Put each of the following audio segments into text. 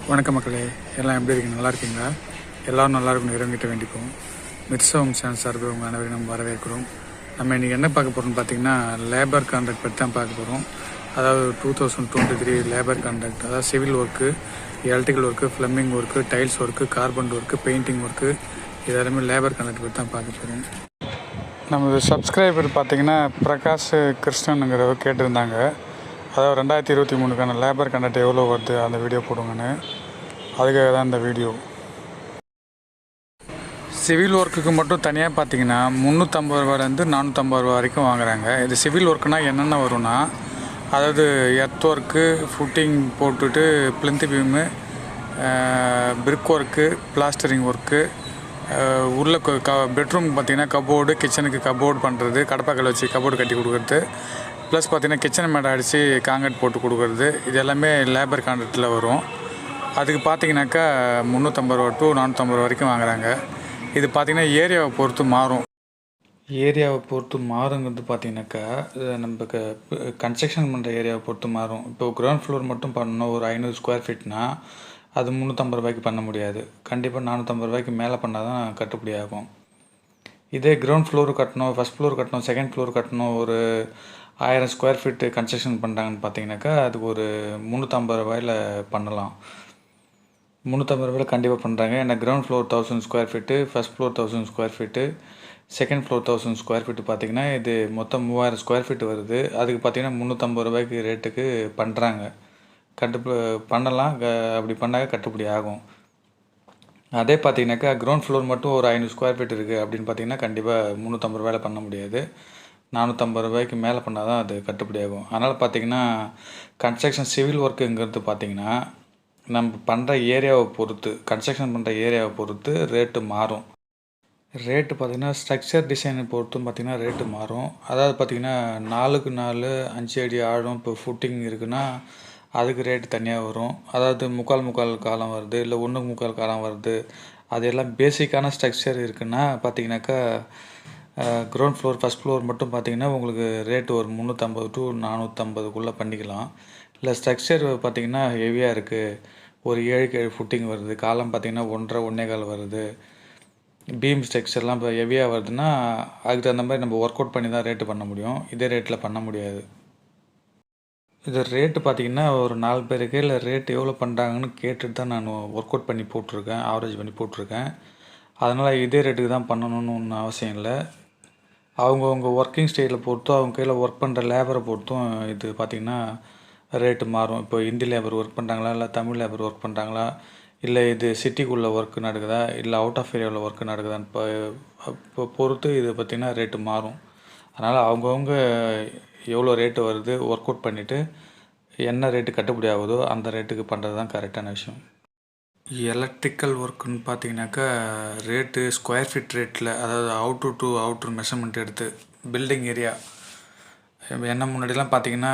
வணக்கம் மக்களே, எல்லாம் எப்படி இருக்கீங்க? நல்லா இருக்கீங்களா? எல்லோரும் நல்லா இருக்கணும் இறங்கிட்ட வேண்டிப்போம். மிர்சவம் சேனல் சார்பில் உங்கள் அனைவரையும் நம்ம வரவேற்கிறோம். நம்ம இன்றைக்கி என்ன பார்க்க போகிறோம்னு பார்த்தீங்கன்னா, லேபர் கான்ட்ராக்ட் பற்றி தான் பார்க்க போகிறோம். அதாவது 2023 லேபர் கான்ட்ராக்ட், அதாவது civil work, electrical work, plumbing work, tiles work, carpenter work, painting work, இது எல்லாமே லேபர் கான்ட்ராக்ட் பற்றி தான் பார்க்க போகிறோம். நமது சப்ஸ்கிரைபர் பார்த்திங்கன்னா பிரகாஷ் கிருஷ்ணனுங்கிறவர் கேட்டிருந்தாங்க. அதாவது 2023க்கான லேபர் கான்ட்ராக்ட் எவ்வளோ வருது அந்த வீடியோ போடுங்கன்னு. அதுக்காக தான் இந்த வீடியோ. சிவில் ஒர்க்குக்கு மட்டும் தனியாக பார்த்தீங்கன்னா 350 ரூபாலேருந்து 450 ரூபா வரைக்கும் வாங்குறாங்க. இது சிவில் ஒர்க்குனால் என்னென்ன வரும்னா, அதாவது எர்த் ஒர்க்கு, ஃபுட்டிங் போட்டுட்டு plinth beam, brick work, plastering work, உள்ள பெட்ரூம் பார்த்திங்கன்னா கபோர்டு, கிச்சனுக்கு கபோர்டு பண்ணுறது, கடப்பாக்கல் வச்சு கபோர்டு கட்டி கொடுக்குறது, ப்ளஸ் பார்த்திங்கன்னா கிச்சன் மேடை அடித்து காங்கிரீட் போட்டு கொடுக்குறது, இது எல்லாமே லேபர் கான்ட்ராக்டில் வரும். அதுக்கு பார்த்திங்கனாக்கா 350 ரூபா டு 450 ரூபா வரைக்கும் வாங்குறாங்க. இது பார்த்திங்கன்னா ஏரியாவை பொறுத்து மாறும். ஏரியாவை பொறுத்து மாறுங்கிறது பார்த்திங்கனாக்கா நம்ம கன்ஸ்ட்ரக்ஷன் பண்ணுற ஏரியாவை பொறுத்து மாறும். இப்போ கிரவுண்ட் ஃப்ளோர் மட்டும் பண்ணணும், ஒரு 500 ஸ்கொயர் ஃபீட்னால் அது 350 ரூபாய்க்கு பண்ண முடியாது. கண்டிப்பாக 450 ரூபாய்க்கு மேலே பண்ணால் தான் கட்டுப்படி ஆகும். இதே கிரவுண்ட் ஃப்ளோர் கட்டணும், ஃபஸ்ட் ஃப்ளோர் கட்டணும், செகண்ட் ஃப்ளோர் கட்டணும், ஒரு 1000 ஸ்கொயர் ஃபீட்டு கன்ஸ்ட்ரக்ஷன் பண்ணுறாங்கன்னு பார்த்தீங்கன்னாக்கா அதுக்கு ஒரு 350 ரூபாயில் பண்ணலாம். 350 ரூபாயில் கண்டிப்பாக பண்ணுறாங்க. ஏன்னா ground floor 1000 square feet, first floor 1000 square feet, second floor 1000 square feet பார்த்திங்கன்னா இது மொத்தம் 3000 ஸ்கொயர் ஃபீட்டு வருது. அதுக்கு பார்த்திங்கன்னா 350 ரூபாய்க்கு ரேட்டுக்கு பண்ணுறாங்க. பண்ணலாம், அப்படி பண்ணாக்க கட்டுப்படி ஆகும். அதே பார்த்திங்கனாக்கா கிரவுண்ட் ஃப்ளோர் மட்டும் ஒரு 500 ஸ்கொயர் ஃபீட் இருக்குது அப்படின்னு பார்த்திங்கன்னா கண்டிப்பாக 350 ரூபாயில் பண்ண முடியாது. 450 ரூபாய்க்கு மேலே பண்ணால் தான் அது கட்டுப்படி ஆகும். அதனால் பார்த்திங்கன்னா கன்ஸ்ட்ரக்ஷன் சிவில் ஒர்க்குங்கிறது பார்த்திங்கன்னா நம்ம பண்ணுற ஏரியாவை பொறுத்து, கன்ஸ்ட்ரக்ஷன் பண்ணுற ஏரியாவை பொறுத்து ரேட்டு மாறும். ரேட்டு பார்த்திங்கன்னா ஸ்ட்ரக்சர் டிசைனை பொறுத்தும் பார்த்திங்கன்னா ரேட்டு மாறும். அதாவது பார்த்திங்கன்னா 4க்கு 4 5 அடி ஆழம் இப்போ ஃபுட்டிங் இருக்குன்னா அதுக்கு ரேட்டு தனியாக வரும். அதாவது முக்கால் காலம் வருது, இல்லை 1 முக்கால் காலம் வருது, அது எல்லாம் பேசிக்கான ஸ்ட்ரக்சர் இருக்குன்னா பார்த்திங்கனாக்கா கிரவுண்ட் ஃப்ளோர் ஃபஸ்ட் ஃப்ளோர் மட்டும் பார்த்திங்கன்னா உங்களுக்கு ரேட்டு ஒரு 350 டு 450க்குள்ளே பண்ணிக்கலாம். இல்லை ஸ்ட்ரக்சர் பார்த்திங்கன்னா ஹெவியாக இருக்குது, ஒரு 7க்கு 7 ஃபுட்டிங் வருது, காலம் பார்த்திங்கன்னா 1.5 1.25 வருது, பீம் ஸ்ட்ரக்சர்லாம் இப்போ ஹெவியாக வருதுன்னா அதுக்கு தகுந்த மாதிரி நம்ம ஒர்க் அவுட் பண்ணி தான் ரேட்டு பண்ண முடியும். இதே ரேட்டில் பண்ண முடியாது. இது ரேட்டு பார்த்திங்கன்னா ஒரு 4 பேருக்கு இல்லை ரேட்டு எவ்வளோ பண்ணுறாங்கன்னு கேட்டுட்டு தான் நான் ஒர்க் அவுட் பண்ணி போட்டிருக்கேன், ஆவரேஜ் பண்ணி போட்டிருக்கேன். அதனால் இதே ரேட்டுக்கு தான் பண்ணணும்னு ஒன்றும் அவசியம் இல்லை. அவங்கவுங்க ஒர்க்கிங் ஸ்டைலில் பொறுத்தும், அவங்க கையில் ஒர்க் பண்ணுற லேபரை பொறுத்தும் இது பார்த்திங்கன்னா ரேட்டு மாறும். இப்போ ஹிந்தி லேபர் ஒர்க் பண்ணுறாங்களா, இல்லை தமிழ் லேபர் ஒர்க் பண்ணுறாங்களா, இல்லை இது சிட்டிக்குள்ளே ஒர்க்கு நடக்குதா, இல்லை அவுட் ஆஃப் ஏரியாவில் ஒர்க்கு நடக்குதான்னு இப்போ பொறுத்து இது பார்த்திங்கன்னா ரேட்டு மாறும். அதனால் அவங்கவுங்க எவ்வளோ ரேட்டு வருது ஒர்க் அவுட் பண்ணிவிட்டு என்ன ரேட்டு கட்டுப்படி ஆகுதோ அந்த ரேட்டுக்கு பண்ணுறது தான் கரெக்டான விஷயம். எலக்ட்ரிக்கல் ஒர்க்குன்னு பார்த்தீங்கன்னாக்கா ரேட்டு ஸ்கொயர் ஃபீட் ரேட்டில், அதாவது அவுட்ரு டு அவுட்ரு மெஷர்மெண்ட் எடுத்து பில்டிங் ஏரியா என்ன முன்னாடிலாம் பார்த்திங்கன்னா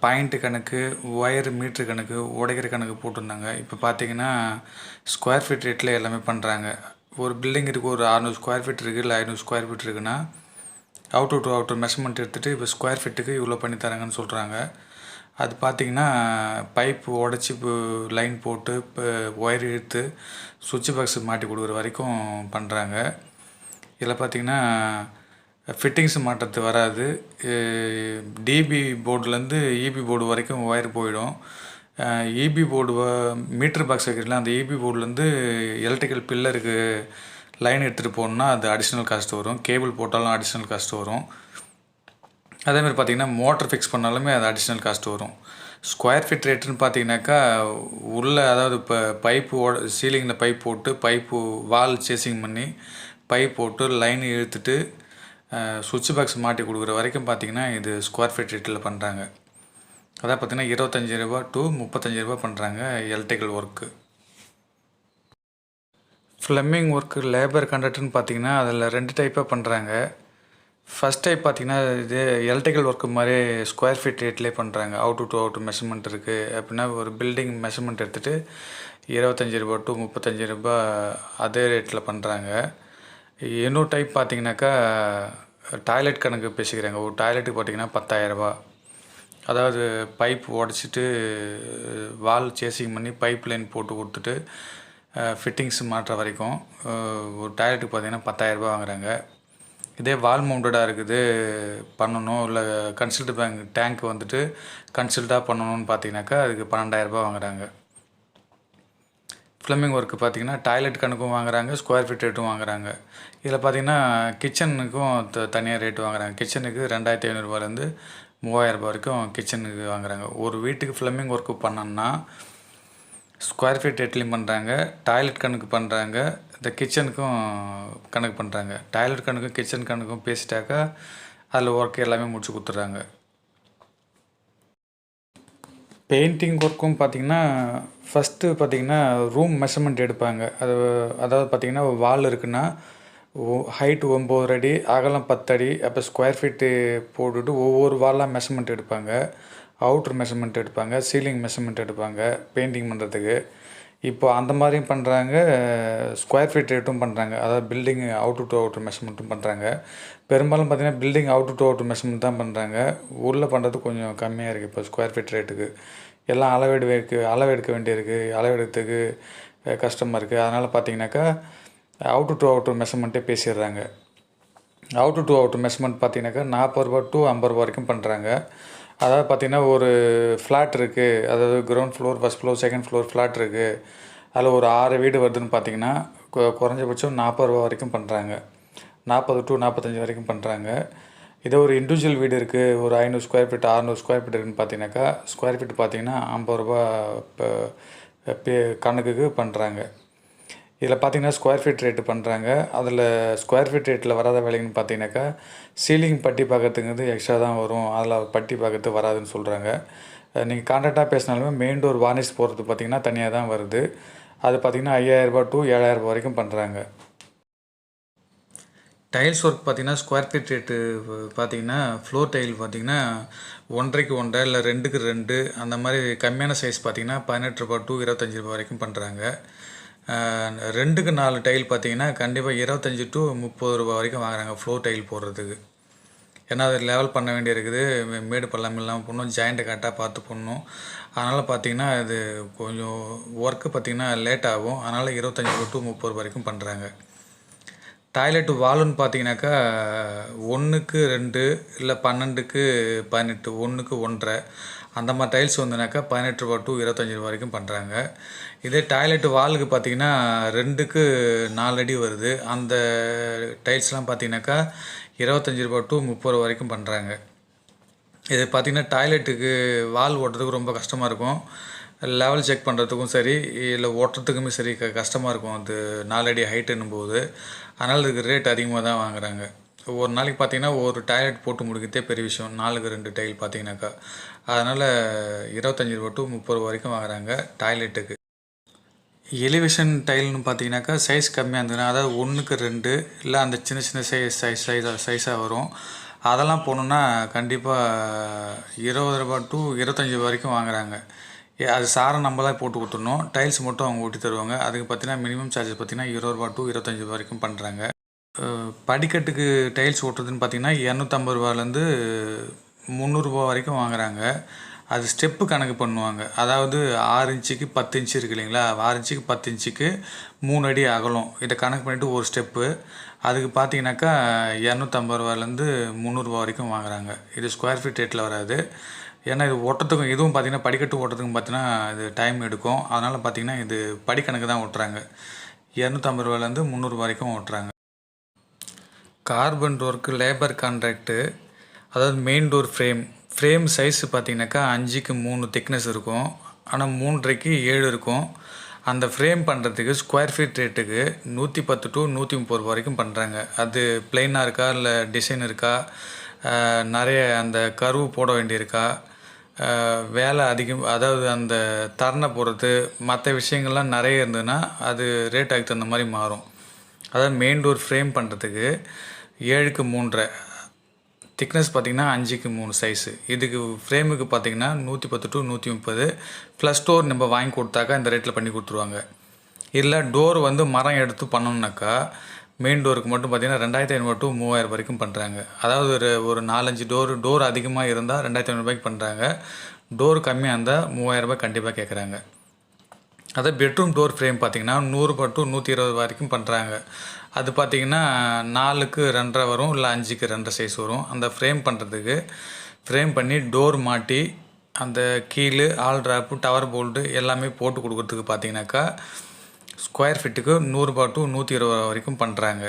பாயிண்ட்டு கணக்கு, ஒயரு மீட்ரு கணக்கு, உடைக்கிற கணக்கு போட்டிருந்தாங்க. இப்போ பார்த்திங்கன்னா ஸ்கொயர் ஃபீட் ரேட்டில் எல்லாமே பண்ணுறாங்க. ஒரு பில்டிங் இருக்குது, ஒரு 600 ஸ்கொயர் ஃபீட் இருக்குது, இல்லை 500 ஸ்கொயர் ஃபீட் இருக்குன்னா அவுட்ரு டு அவுட்ரு மெஷர்மெண்ட் எடுத்துகிட்டு இப்போ ஸ்கொயர் ஃபீட்டுக்கு இவ்வளோ பண்ணி தராங்கன்னு சொல்கிறாங்க. அது பார்த்திங்கன்னா பைப்பு உடச்சி இப்போ லைன் போட்டு இப்போ ஒயர் இழுத்து சுவிட்ச் பாக்ஸு மாட்டி கொடுக்குற வரைக்கும் பண்ணுறாங்க. இதில் பார்த்திங்கன்னா ஃபிட்டிங்ஸ் மாட்டுறது வராது. டிபி போர்டுலேருந்து இபி போர்டு வரைக்கும் ஒயர் போயிடும். இபி போர்டு மீட்ரு பாக்ஸ் வைக்கிறதுல அந்த இபி போர்டுலேருந்து எலக்ட்ரிக்கல் பில்லருக்கு லைன் எடுத்துகிட்டு போகணுன்னா அது அடிஷ்னல் காஸ்ட் வரும். கேபிள் போட்டாலும் அடிஷ்னல் காஸ்ட் வரும். அதேமாதிரி பார்த்திங்கன்னா மோட்டர் ஃபிக்ஸ் பண்ணாலுமே அது அடிஷ்னல் காஸ்ட் வரும். ஸ்கொயர் ஃபீட் ரேட்டுன்னு பார்த்திங்கனாக்கா உள்ளே, அதாவது இப்போ பைப்பு சீலிங்கில் பைப் போட்டு பைப்பு வால் சேசிங் பண்ணி பைப் போட்டு லைன் இழுத்துட்டு சுவிட்ச் பாக்ஸ் மாட்டி கொடுக்குற வரைக்கும் பார்த்திங்கன்னா இது ஸ்கொயர் ஃபீட் ரேட்டில் பண்ணுறாங்க. அதான் பார்த்திங்கன்னா 25 ரூபா டு 35 ரூபா பண்ணுறாங்க electrical work. Plumbing work labour கான்ட்ராக்ட்னு பார்த்திங்கன்னா அதில் 2 டைப்பாக பண்ணுறாங்க. ஃபஸ்ட் டைப் பார்த்திங்கன்னா இது எலக்ட்ரிக்கல் ஒர்க்கு மாதிரி ஸ்கொயர் ஃபீட் ரேட்லேயே பண்ணுறாங்க. அவுட்ரு டு அவுட்ரு மெஷர்மெண்ட் இருக்குது அப்படின்னா ஒரு பில்டிங் மெஷர்மெண்ட் எடுத்துகிட்டு 25 ரூபா டு 35 ரூபா அதே ரேட்டில் பண்ணுறாங்க. இன்னொரு டைப் பார்த்திங்கனாக்கா டாய்லெட் கணக்கு பேசிக்கிறாங்க. ஒரு டாய்லெட்டுக்கு பார்த்திங்கன்னா 10,000 ரூபா, அதாவது பைப் உடச்சிட்டு வால் சேசிங் பண்ணி பைப் லைன் போட்டு கொடுத்துட்டு ஃபிட்டிங்ஸ் மாட்டுற வரைக்கும் ஒரு டாய்லெட்டுக்கு பார்த்திங்கன்னா 10,000 வாங்குறாங்க. இதே வால் மவுண்டடாக இருக்குது பண்ணணும், இல்லை கன்சல்ட் டேங்க் வந்துட்டு கன்சல்ட்டாக பண்ணணும்னு பார்த்தீங்கன்னாக்கா அதுக்கு 12,000 வாங்குறாங்க. ப்ளம்பிங் ஒர்க்கு பார்த்திங்கன்னா டாய்லெட் கணக்கும் வாங்குறாங்க, ஸ்கொயர் ஃபீட் ரேட்டும் வாங்குறாங்க. இதில் பார்த்திங்கன்னா கிச்சனுக்கும் தனியாக ரேட்டு வாங்குறாங்க. கிச்சனுக்கு 2,500 3,000 வரைக்கும் கிச்சனுக்கு வாங்குறாங்க. ஒரு வீட்டுக்கு ப்ளம்பிங் ஒர்க்கு பண்ணோன்னா ஸ்கொயர் ஃபீட் ரேட்லேயும் பண்ணுறாங்க, டாய்லெட் கணக்கு பண்ணுறாங்க, இந்த கிச்சனுக்கும் கணக்கு பண்ணுறாங்க. டாய்லெட் கணக்கும் கிச்சன் கணக்கும் பேசிட்டாக்கா அதில் ஒர்க் எல்லாமே முடிச்சு கொடுத்துட்றாங்க. பெயிண்டிங் ஒர்க்கும் பார்த்திங்கன்னா ஃபஸ்ட்டு பார்த்திங்கன்னா ரூம் மெஷர்மெண்ட் எடுப்பாங்க. அதாவது பார்த்திங்கன்னா வால் இருக்குன்னா ஹைட்டு 9 அடி, அகலம் 10 அடி, அப்போ ஸ்கொயர் ஃபீட்டு போட்டுட்டு ஒவ்வொரு வாலாக மெஷர்மெண்ட் எடுப்பாங்க. அவுட்ரு மெஷர்மெண்ட் எடுப்பாங்க, சீலிங் மெஷர்மெண்ட் எடுப்பாங்க பெயிண்டிங் பண்ணுறதுக்கு. இப்போ அந்த மாதிரியும் பண்ணுறாங்க, ஸ்கொயர் ஃபீட் ரேட்டும் பண்ணுறாங்க. அதாவது பில்டிங் அவுட்ரு டு அவுட்ரு மெஷர்மெண்ட்டும் பண்ணுறாங்க. பெரும்பாலும் பார்த்திங்கன்னா building outer to outer measurement தான் பண்ணுறாங்க. உள்ளே பண்ணுறது கொஞ்சம் கம்மியாக இருக்குது இப்போ ஸ்கொயர் ஃபீட் ரேட்டுக்கு. எல்லாம் அளவெடுக்க வேண்டியிருக்கு, அளவெடுக்கிறதுக்கு கஷ்டமாக இருக்குது. அதனால் பார்த்திங்கனாக்கா அவுட்ரு டு அவுட்ரு மெஷர்மெண்ட்டே பேசிடுறாங்க. அவுட்ரு டு அவுட்ரு மெஷர்மெண்ட் பார்த்திங்கனாக்கா 40 ரூபா டு 50 வரைக்கும் பண்ணுறாங்க. அதாவது பார்த்திங்கன்னா ஒரு ஃப்ளாட் இருக்குது, அதாவது ground floor, first floor, second floor flat இருக்குது. அதில் ஒரு 6 வீடு வருதுன்னு பார்த்திங்கன்னா குறைஞ்சபட்சம் 40 ரூபா வரைக்கும் பண்ணுறாங்க. 40 டு 45 வரைக்கும் பண்ணுறாங்க. இதே ஒரு இண்டிவிஜுவல் வீடு இருக்குது, ஒரு 500 ஸ்கொயர் ஃபீட் 600 ஸ்கொயர் ஃபீட் இருக்குதுன்னு பார்த்தீங்கன்னாக்கா ஸ்கொயர் ஃபீட் பார்த்திங்கன்னா 50 ரூபா கணக்குக்கு பண்ணுறாங்க. இதில் பார்த்திங்கன்னா ஸ்கொயர் ஃபீட் ரேட்டு பண்ணுறாங்க. அதில் ஸ்கொயர் ஃபீட் ரேட்டில் வராத வேலைங்கன்னு பார்த்தீங்கன்னாக்கா சீலிங் பட்டி பார்க்கறதுங்கிறது எக்ஸ்ட்ரா தான் வரும், அதில் பட்டி பார்க்கறது வராதுன்னு சொல்கிறாங்க. நீங்கள் கான்ட்ராக்டாக பேசினாலுமே மெயின் டோர் வார்னிஷ் போடுறது பார்த்திங்கன்னா தனியாக தான் வருது. அது பார்த்திங்கன்னா 5,000 ரூபா டு 7,000 வரைக்கும் பண்ணுறாங்க. டைல்ஸ் ஒர்க் பார்த்திங்கன்னா ஸ்கொயர் ஃபீட் ரேட்டு பார்த்திங்கன்னா ஃப்ளோர் டைல் பார்த்திங்கன்னா 1.5க்கு 1.5 இல்லை 2க்கு 2 அந்த மாதிரி கம்மியான சைஸ் பார்த்திங்கன்னா 18 ரூபா டு 25 ரூபா வரைக்கும் பண்ணுறாங்க. 2க்கு 4 டைல் பார்த்திங்கன்னா கண்டிப்பாக 25 டு 30 ரூபா வரைக்கும் வாங்குறாங்க ஃப்ளோர் டைல் போடுறதுக்கு. ஏன்னா அது லெவல் பண்ண வேண்டியிருக்குது, மேடு பள்ளம் இல்லாமல் போடணும், ஜாயிண்ட்டை கரெக்டாக பார்த்து போடணும். அதனால் பார்த்திங்கன்னா இது கொஞ்சம் ஒர்க்கு பார்த்திங்கன்னா லேட் ஆகும். அதனால் 25 டு 30 வரைக்கும் பண்ணுறாங்க. டாய்லெட்டு வால்னு பார்த்தீங்கன்னாக்கா 1க்கு 2 இல்லை 12க்கு 18, 1க்கு 1.5 அந்த மாதிரி டைல்ஸ் வந்துனாக்கா 18 ரூபா டு 25 ரூபா வரைக்கும் பண்ணுறாங்க. இதே டாய்லெட்டு வாலுக்கு பார்த்திங்கன்னா 2க்கு 4 அடி வருது, அந்த டைல்ஸ்லாம் பார்த்திங்கனாக்கா 25 ரூபா டு 30 ரூபா வரைக்கும் பண்ணுறாங்க. இது பார்த்திங்கன்னா டாய்லெட்டுக்கு வால் ஓட்டுறதுக்கு ரொம்ப கஷ்டமாக இருக்கும், லெவல் செக் பண்ணுறதுக்கும் சரி இல்லை ஓட்டுறதுக்குமே சரி கஷ்டமாக இருக்கும். அது 4 அடி ஹைட்டுன்னும் போது அதனால் இதுக்கு ரேட் அதிகமாக தான் வாங்குறாங்க. ஒரு நாளைக்கு பார்த்திங்கன்னா ஒரு டாய்லெட் போட்டு முடிக்கிறதே பெரிய விஷயம், 4க்கு 2 டைல் பார்த்திங்கனாக்கா. அதனால் 25 ரூபா டு 30 ரூபா வரைக்கும் வாங்குறாங்க டாய்லெட்டுக்கு. எலிவேஷன் டைல்னு பார்த்திங்கனாக்கா சைஸ் கம்மியாக இருந்ததுன்னா, அதாவது 1க்கு 2 இல்லை அந்த சின்ன சின்ன சைஸாக வரும், அதெல்லாம் போகணுன்னா கண்டிப்பாக 20 ரூபா டு 25 வரைக்கும் வாங்குறாங்க. அது சாரம் நம்ம தான் போட்டு கொடுத்துடணும், டைல்ஸ் மட்டும் அவங்க ஊட்டி தருவாங்க. அதுக்கு பார்த்திங்கன்னா மினிமம் சார்ஜஸ் பார்த்திங்கன்னா 20 ரூபா டு 25 வரைக்கும் பண்ணுறாங்க. படிக்கட்டுக்கு டைல்ஸ் ஓட்டுறதுன்னு பார்த்திங்கன்னா 250 ரூபாலேருந்து 300 ரூபா வரைக்கும் வாங்குறாங்க. அது ஸ்டெப்பு கணக்கு பண்ணுவாங்க. அதாவது 6 இன்ச்சுக்கு 10 இன்ச்சு இருக்குது இல்லைங்களா, 6 இன்ச்சுக்கு 10 இன்ச்சுக்கு 3 அடி அகலம், இதை கணக்கு பண்ணிவிட்டு ஒரு ஸ்டெப்பு. அதுக்கு பார்த்தீங்கன்னாக்கா 250 ரூபாலேருந்து 300 ரூபா வரைக்கும் வாங்குறாங்க. இது ஸ்கொயர் ஃபீட் ரேட்டில் வராது. ஏன்னா இது ஓட்டுறதுக்கும் இதுவும் பார்த்திங்கன்னா படிக்கட்டு ஓட்டுறதுக்கும் பார்த்தீங்கன்னா இது டைம் எடுக்கும். அதனால் பார்த்திங்கன்னா இது படிக்கணக்கு தான் ஓட்டுறாங்க. 250 ரூபாலேருந்து 300 ரூபா வரைக்கும் ஓட்டுறாங்க. கார்பெண்டர் ஒர்க்கு லேபர் கான்ட்ராக்டு, அதாவது மெயின் டோர் ஃப்ரேம் சைஸு பார்த்திங்கனாக்கா 5க்கு 3 திக்னஸ் இருக்கும், ஆனால் 3.5க்கு 7 இருக்கும். அந்த ஃப்ரேம் பண்ணுறதுக்கு ஸ்கொயர் ஃபீட் ரேட்டுக்கு 110 டு 130 ரூபா வரைக்கும் பண்ணுறாங்க. அது பிளெயினாக இருக்கா இல்லை டிசைன் இருக்கா, நிறைய அந்த கர்வு போட வேண்டியிருக்கா, வேலை அதிகம், அதாவது அந்த தரணை போடுறது மற்ற விஷயங்கள்லாம் நிறைய இருந்ததுன்னா அது ரேட் அதுக்கு தகுந்த மாதிரி மாறும். அதாவது மெயின் டோர் ஃப்ரேம் பண்ணுறதுக்கு 7க்கு 3.5 திக்னஸ் பார்த்திங்கன்னா 5க்கு 3 சைஸு. இதுக்கு ஃப்ரேமுக்கு பார்த்திங்கன்னா 110 டு 130 ப்ளஸ் டோர் நம்ம வாங்கி கொடுத்தாக்கா இந்த ரேட்டில் பண்ணி கொடுத்துருவாங்க. இல்லை டோர் வந்து மரம் எடுத்து பண்ணோம்னாக்கா மெயின் டோருக்கு மட்டும் பார்த்திங்கன்னா 2500 to 3000 வரைக்கும் பண்ணுறாங்க. அதாவது ஒரு 4-5 டோர் அதிகமாக இருந்தால் 2500 பண்ணுறாங்க. டோர் கம்மியாக இருந்தால் 3000 கண்டிப்பாக கேட்குறாங்க. அதே பெட்ரூம் டோர் ஃப்ரேம் பார்த்திங்கன்னா 100 to 120 வரைக்கும் பண்ணுறாங்க. அது பார்த்திங்கன்னா 4க்கு 2.5 வரும், இல்லை 5க்கு 2 சைஸ் வரும். அந்த ஃப்ரேம் பண்ணுறதுக்கு ஃப்ரேம் பண்ணி டோர் மாட்டி அந்த கீழே ஆல் ட்ராப்பு டவர் போல்டு எல்லாமே போட்டு கொடுக்குறதுக்கு பார்த்திங்கனாக்கா ஸ்கொயர் ஃபீட்டுக்கு 100 to 120 வரைக்கும் பண்ணுறாங்க.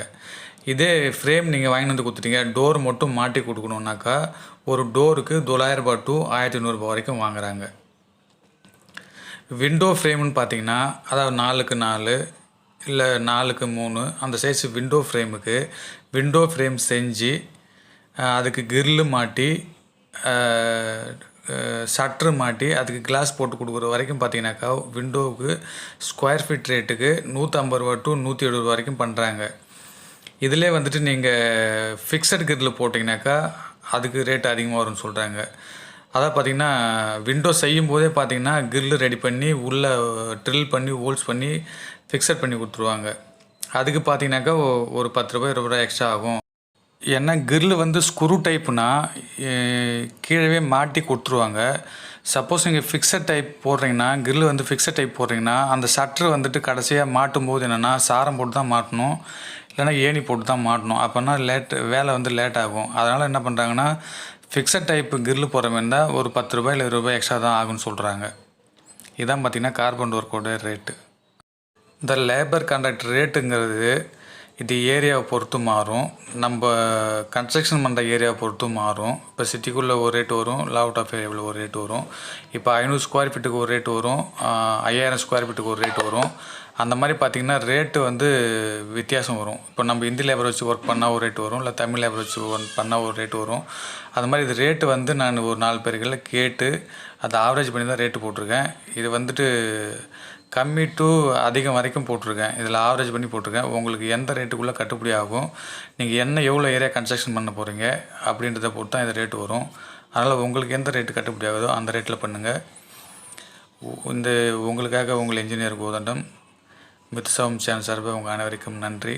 இதே ஃப்ரேம் நீங்கள் வாங்கி வந்து கொடுத்துட்டீங்க, டோர் மட்டும் மாட்டி கொடுக்கணுன்னாக்கா ஒரு டோருக்கு 900 to 1500 வரைக்கும் வாங்குகிறாங்க. விண்டோ ஃப்ரேம்னு பார்த்தீங்கன்னா அதாவது 4க்கு 4 இல்லை 4க்கு 3 அந்த சைஸ் விண்டோ ஃப்ரேமுக்கு விண்டோ ஃப்ரேம் செஞ்சு அதுக்கு கிரில்லு மாட்டி ஷட்ரு மாட்டி அதுக்கு கிளாஸ் போட்டு கொடுக்குற வரைக்கும் பார்த்தீங்கன்னாக்கா விண்டோவுக்கு ஸ்கொயர் ஃபீட் ரேட்டுக்கு 150 to 170 வரைக்கும் பண்ணுறாங்க. இதிலே வந்துட்டு நீங்கள் ஃபிக்ஸட் கிரில்லு போட்டிங்கனாக்கா அதுக்கு ரேட் அதிகமாக வரும்னு சொல்கிறாங்க. அதாவது பார்த்திங்கன்னா விண்டோ செய்யும் போதே பார்த்திங்கன்னா கிரில்லு ரெடி பண்ணி உள்ளே ட்ரில் பண்ணி ஹோல்ஸ் பண்ணி ஃபிக்ஸட் பண்ணி கொடுத்துருவாங்க. அதுக்கு பார்த்திங்கனாக்கா ஒரு 10 ரூபாய் 20 ரூபாய் எக்ஸ்ட்ரா ஆகும். ஏன்னா கிரில்லு வந்து ஸ்க்ரூ டைப்புனா கீழே மாட்டி கொடுத்துருவாங்க. சப்போஸ் நீங்கள் ஃபிக்ஸட் டைப் போடுறீங்கன்னா கிரில்லு வந்து ஃபிக்ஸட் டைப் போடுறீங்கன்னா அந்த ஷட்ரு வந்துட்டு கடைசியாக மாட்டும் போது என்னென்னா சாரம் போட்டு தான் மாட்டணும், இல்லைனா ஏணி போட்டு தான் மாட்டணும். அப்போனா வேலை வந்து லேட் ஆகும். அதனால் என்ன பண்ணுறாங்கன்னா ஃபிக்ஸட் டைப்பு கிரில்லு போடுற மாதிரி இருந்தால் ஒரு 10 ரூபாய் இல்லை 20 ரூபாய் எக்ஸ்ட்ரா தான் ஆகும்னு சொல்கிறாங்க. இதான் பார்த்திங்கன்னா கார்பெண்டர் ஒர்க்கோட ரேட்டு. இந்த லேபர் கான்ட்ராக்ட் ரேட்டுங்கிறது இது ஏரியாவை பொறுத்து மாறும், நம்ம கன்ஸ்ட்ரக்ஷன் பண்ணுற ஏரியாவை பொறுத்து மாறும். இப்போ சிட்டிக்குள்ளே ஒரு ரேட் வரும், அவுட் ஆஃப் ஏரியாவில் ஒரு ரேட் வரும். இப்போ 500 ஸ்கொயர் ஃபீட்டுக்கு ஒரு ரேட் வரும், 5000 ஸ்கொயர் ஃபீட்டுக்கு ஒரு ரேட் வரும். அந்த மாதிரி பார்த்திங்கன்னா ரேட்டு வந்து வித்தியாசம் வரும். இப்போ நம்ம ஹிந்தி லேபர் வச்சு ஒர்க் பண்ணால் ஒரு ரேட் வரும், இல்லை தமிழ் லேபர் வச்சு ஒர்க் பண்ணால் ஒரு ரேட் வரும். அது மாதிரி இது ரேட்டு வந்து நான் ஒரு 4 பேர்களில் கேட்டு அதை ஆவரேஜ் பண்ணி தான் ரேட்டு போட்டிருக்கேன். இது வந்துட்டு கம்மி டு அதிகம் வரைக்கும் போட்டிருக்கேன். இதில் ஆவரேஜ் பண்ணி போட்டிருக்கேன். உங்களுக்கு எந்த ரேட்டுக்குள்ளே கட்டுப்படி ஆகும், நீங்கள் எவ்வளோ ஏரியா கன்ஸ்ட்ரக்ஷன் பண்ண போகிறீங்க அப்படின்றத பொறுத்து தான் இந்த ரேட்டு வரும். அதனால் உங்களுக்கு எந்த ரேட்டு கட்டுப்படி ஆகுதோ அந்த ரேட்டில் பண்ணுங்கள். உங்களுக்காக உங்கள் இன்ஜினியர் கோதண்டம் மித்சவம் சேனல் சார்பாக உங்கள் அனைவருக்கும் நன்றி.